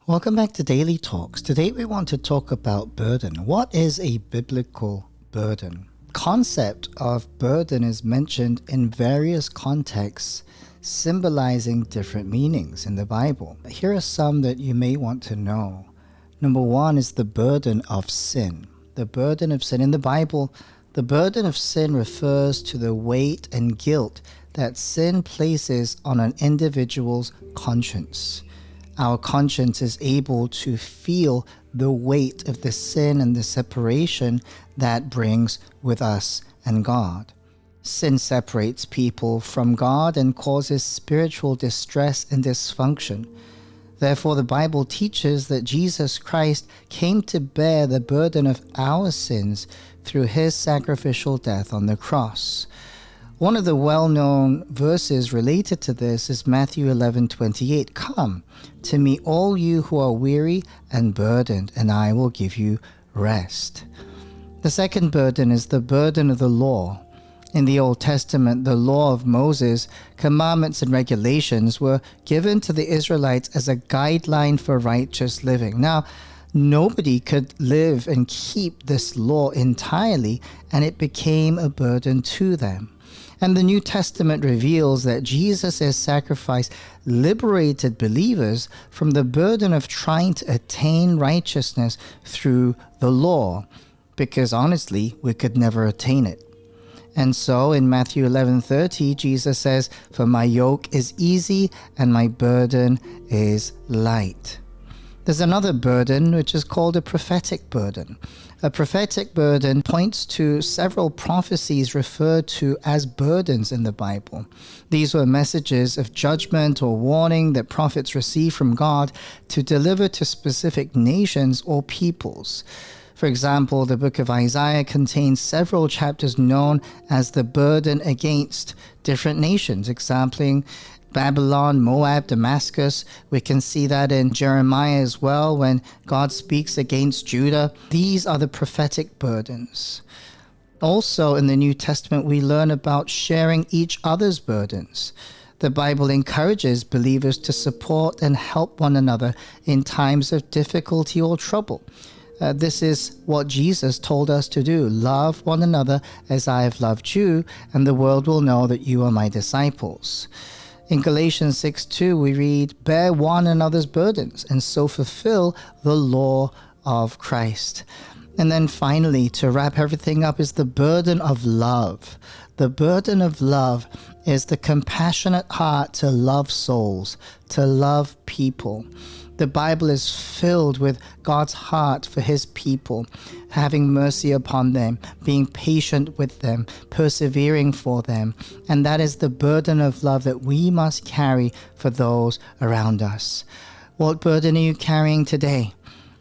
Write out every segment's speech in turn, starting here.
Welcome back to Daily Talks. Today we want to talk about burden. What is a biblical burden? Concept of burden is mentioned in various contexts, symbolizing different meanings in the Bible. Here are some that you may want to know. Number one is the burden of sin. The burden of sin. In the Bible, the burden of sin refers to the weight and guilt that sin places on an individual's conscience. Our conscience is able to feel the weight of the sin and the separation that brings with us and God. Sin separates people from God and causes spiritual distress and dysfunction. Therefore, the Bible teaches that Jesus Christ came to bear the burden of our sins through his sacrificial death on the cross. One of the well-known verses related to this is Matthew 11:28. Come to me, all you who are weary and burdened, and I will give you rest. The second burden is the burden of the law. In the Old Testament, the law of Moses, commandments and regulations were given to the Israelites as a guideline for righteous living. Now, nobody could live and keep this law entirely, and it became a burden to them. And the New Testament reveals that Jesus' sacrifice liberated believers from the burden of trying to attain righteousness through the law, because honestly, we could never attain it. And so in Matthew 11:30, Jesus says, "For my yoke is easy and my burden is light." There's another burden which is called a prophetic burden. A prophetic burden points to several prophecies referred to as burdens in the Bible. These were messages of judgment or warning that prophets received from God to deliver to specific nations or peoples. For example, the book of Isaiah contains several chapters known as the burden against different nations, exempling Babylon, Moab, Damascus. We can see that in Jeremiah as well when God speaks against Judah. These are the prophetic burdens. Also in the New Testament, we learn about sharing each other's burdens. The Bible encourages believers to support and help one another in times of difficulty or trouble. This is what Jesus told us to do. Love one another as I have loved you, and the world will know that you are my disciples. In Galatians 6:2, we read, "Bear one another's burdens, and so fulfill the law of Christ." And then finally, to wrap everything up, is the burden of love. The burden of love is the compassionate heart to love souls, to love people. The Bible is filled with God's heart for his people, having mercy upon them, being patient with them, persevering for them. And that is the burden of love that we must carry for those around us. What burden are you carrying today?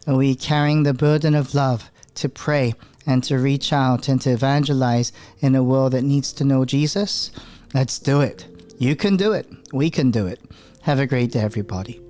Are we carrying the burden of love to pray and to reach out and to evangelize in a world that needs to know Jesus? Let's do it. You can do it. We can do it. Have a great day, everybody.